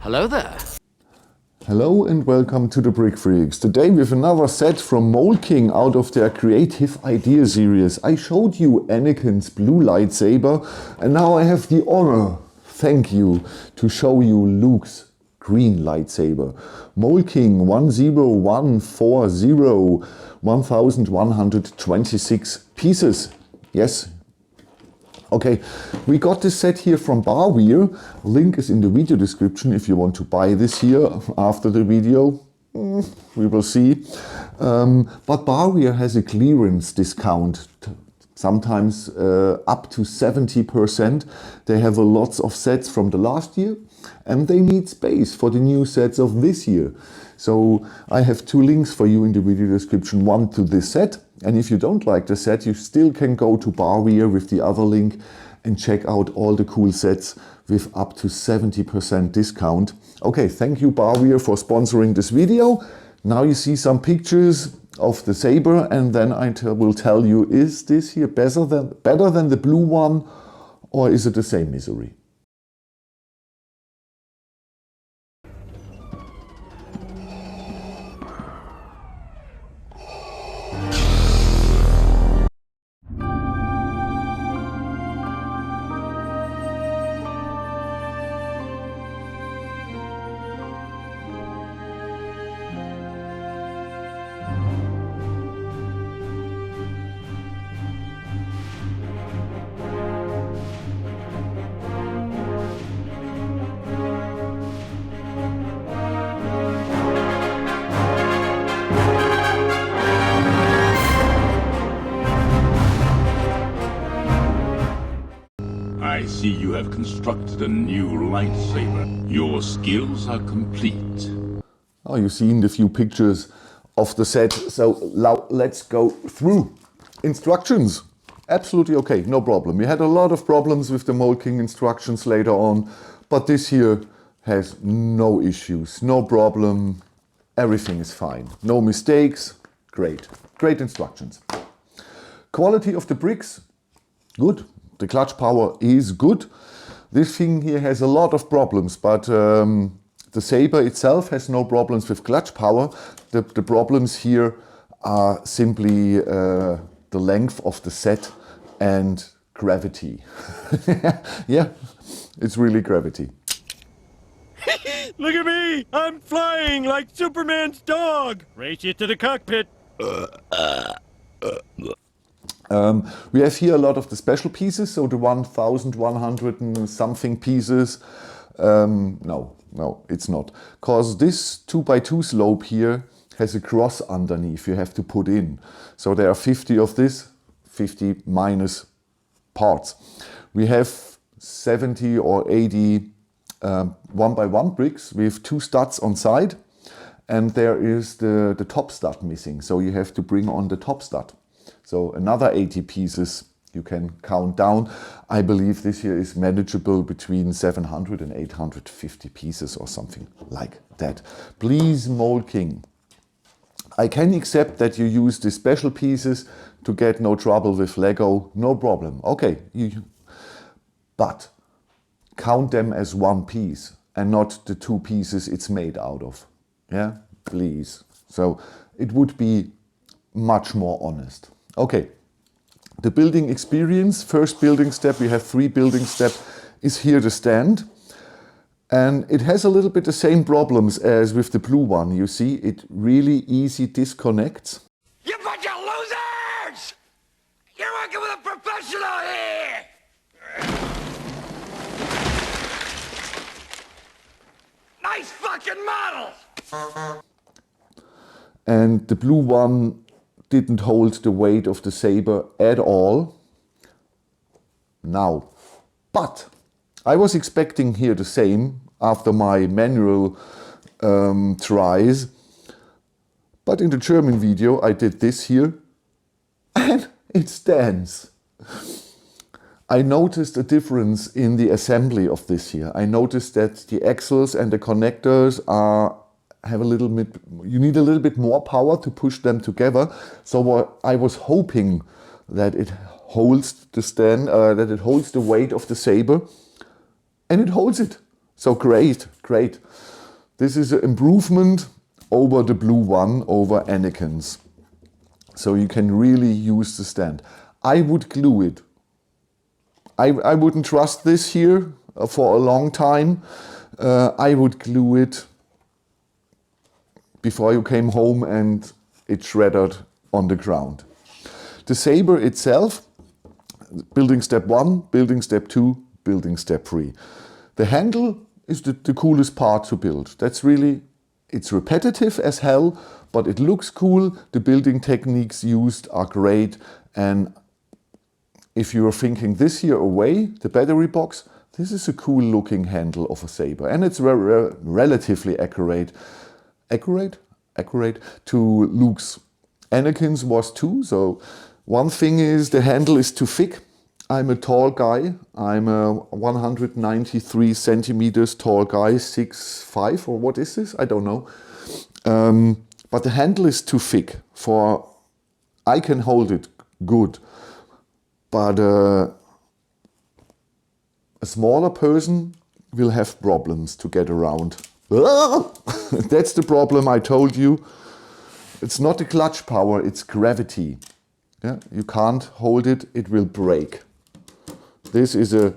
Hello there. Hello and welcome to the Brickfreaks. Today with another set from Mould out of their Creative Idea series. I showed you Anakin's blue lightsaber and now I have the honor, thank you, to show you Luke's green lightsaber. Mould 10140, 1126 pieces. Yes. Okay, we got this set here from Barware. Link is in the video description if you want to buy this here after the video. We will see. But Barware has a clearance discount, sometimes up to 70%. They have lots of sets from the last year and they need space for the new sets of this year. So I have two links for you in the video description, one to this set. And if you don't like the set, you still can go to Barware with the other link and check out all the cool sets with up to 70% discount. Okay, thank you Barware for sponsoring this video. Now you see some pictures of the saber and then I will tell you, is this here better than the blue one or is it the same misery? I see you have constructed a new lightsaber. Your skills are complete. Oh, you've seen the few pictures of the set, so now let's go through. Instructions, absolutely okay, no problem. We had a lot of problems with the Mould instructions later on, but this here has no issues, no problem, everything is fine. No mistakes, great instructions. Quality of the bricks, good. The clutch power is good. This thing here has a lot of problems, but the saber itself has no problems with clutch power. The problems here are simply the length of the set and gravity. Yeah, it's really gravity. Look at me! I'm flying like Superman's dog! Race you to the cockpit! We have here a lot of the special pieces, so the 1100 and something pieces. No, it's not. Because this 2x2 slope here has a cross underneath you have to put in. So there are 50 of this, 50 minus parts. We have 70 or 80 1x1 bricks with 2 studs on side. And there is the top stud missing, so you have to bring on the top stud. So another 80 pieces you can count down. I believe this here is manageable between 700 and 850 pieces or something like that. Please, Mould King, I can accept that you use the special pieces to get no trouble with Lego, no problem. Okay, but count them as one piece and not the 2 pieces it's made out of. Yeah, please. So it would be much more honest. Okay, the building experience, first building step, we have 3 building steps, is here the stand. And it has a little bit the same problems as with the blue one. You see, it really easy disconnects. You bunch of losers! You're working with a professional here! Nice fucking model! And the blue one didn't hold the weight of the saber at all. Now, but I was expecting here the same after my manual tries. But in the German video I did this here and it stands. I noticed a difference in the assembly of this here. I noticed that the axles and the connectors have a little bit, you need a little bit more power to push them together. So I was hoping that it holds the stand, that it holds the weight of the saber, and it holds it. So great, great. This is an improvement over the blue one, over Anakin's. So you can really use the stand. I would glue it. I wouldn't trust this here for a long time. I would glue it before you came home and it shredded on the ground. The saber itself, building step 1, building step 2, building step 3. The handle is the coolest part to build. That's really, it's repetitive as hell, but it looks cool. The building techniques used are great. And if you're thinking this here away, the battery box, this is a cool looking handle of a saber. And it's relatively accurate to Luke's. Anakin's was too. So one thing is the handle is too thick. I'm a tall guy. I'm a 193 centimeters tall guy, 6'5", or what is this? I don't know. But the handle is too thick for, I can hold it good. But a smaller person will have problems to get around. That's the problem I told you. It's not the clutch power, it's gravity. Yeah? You can't hold it, it will break. This is a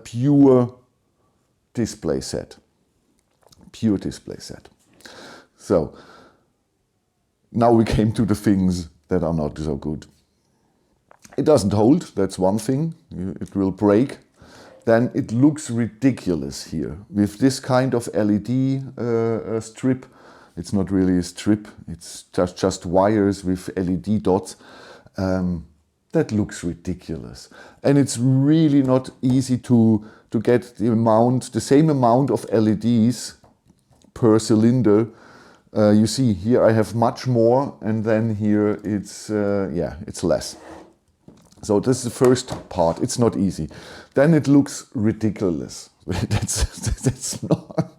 pure display set. Pure display set. So, now we came to the things that are not so good. It doesn't hold, that's one thing. It will break. Then it looks ridiculous here. With this kind of LED strip, it's not really a strip, it's just wires with LED dots. That looks ridiculous. And it's really not easy to get the same amount of LEDs per cylinder. You see here I have much more, and then here it's it's less. So this is the first part. It's not easy. Then it looks ridiculous. that's not.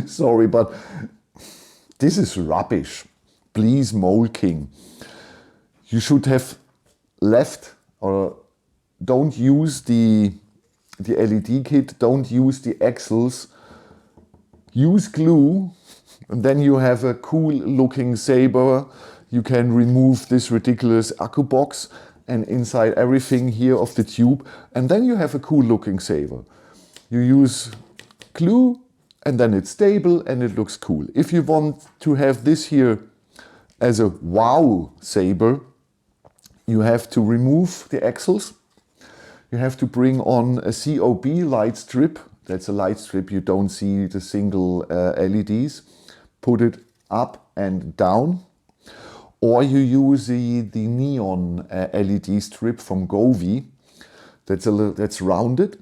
Sorry, but this is rubbish. Please, Mould King. You should have left, or don't use the LED kit. Don't use the axles. Use glue, and then you have a cool looking saber. You can remove this ridiculous accu box and inside everything here of the tube, and then you have a cool looking saber. You use glue and then it's stable and it looks cool. If you want to have this here as a wow saber, you have to remove the axles. You have to bring on a COB light strip. That's a light strip, you don't see the single LEDs. Put it up and down. Or you use the neon LED strip from Govee. That's rounded.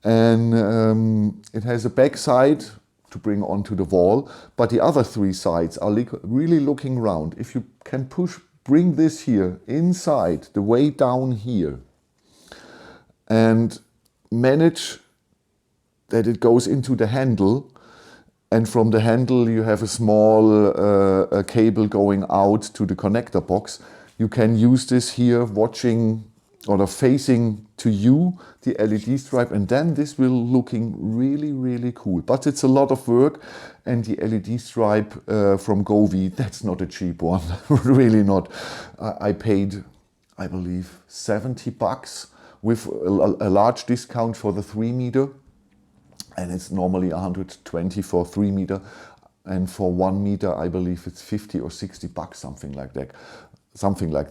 And it has a back side to bring onto the wall. But the other three sides are really looking round. If you can bring this here inside, the way down here, and manage that it goes into the handle, and from the handle you have a small cable going out to the connector box. You can use this here watching or facing to you, the LED stripe, and then this will looking really, really cool. But it's a lot of work, and the LED stripe from Govee, that's not a cheap one, really not. I paid, I believe, $70 with a large discount for the 3 meter. And it's normally 120 for 3 meter, and for 1 meter I believe it's 50 or $60, something like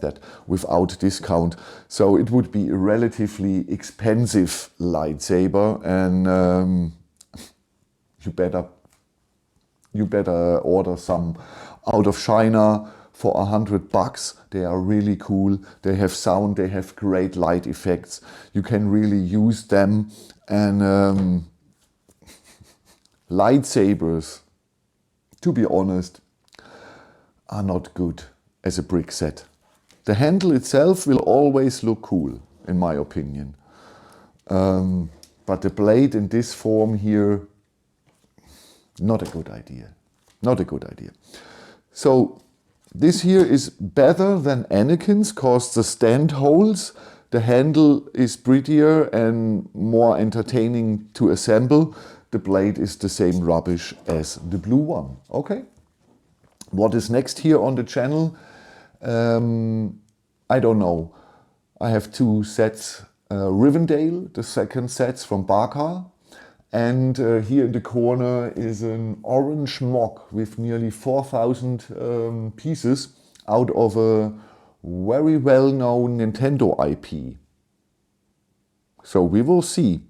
that, without discount. So it would be a relatively expensive lightsaber, and you better order some out of China for $100. They are really cool. They have sound. They have great light effects. You can really use them, and lightsabers, to be honest, are not good as a brick set. The handle itself will always look cool, in my opinion. But the blade in this form here, not a good idea. Not a good idea. So this here is better than Anakin's, cause the stand holes The handle is prettier and more entertaining to assemble. The blade is the same rubbish as the blue one. Okay. What is next here on the channel? I don't know. I have two sets, Rivendell, the second set's from Barker. And here in the corner is an orange mock with nearly 4,000 pieces out of a very well-known Nintendo IP. So we will see.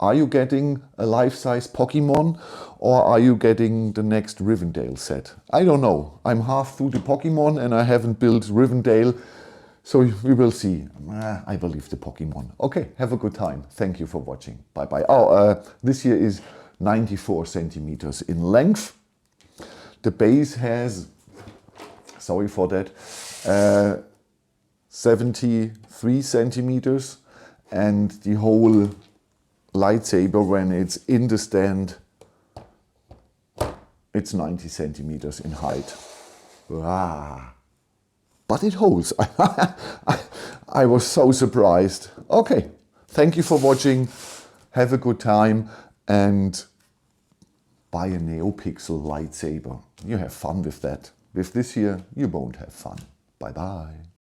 Are you getting a life-size Pokemon or are you getting the next Rivendell set? I don't know. I'm half through the Pokemon and I haven't built Rivendell. So we will see. I believe the Pokemon. Okay, have a good time. Thank you for watching. Bye-bye. Oh, this here is 94 centimeters in length. The base has, sorry for that, 73 centimeters. And the whole lightsaber, when it's in the stand, it's 90 centimeters in height. Ah. But it holds. I was so surprised. Okay, thank you for watching. Have a good time and buy a NeoPixel lightsaber. You have fun with that. With this here, you won't have fun. Bye bye.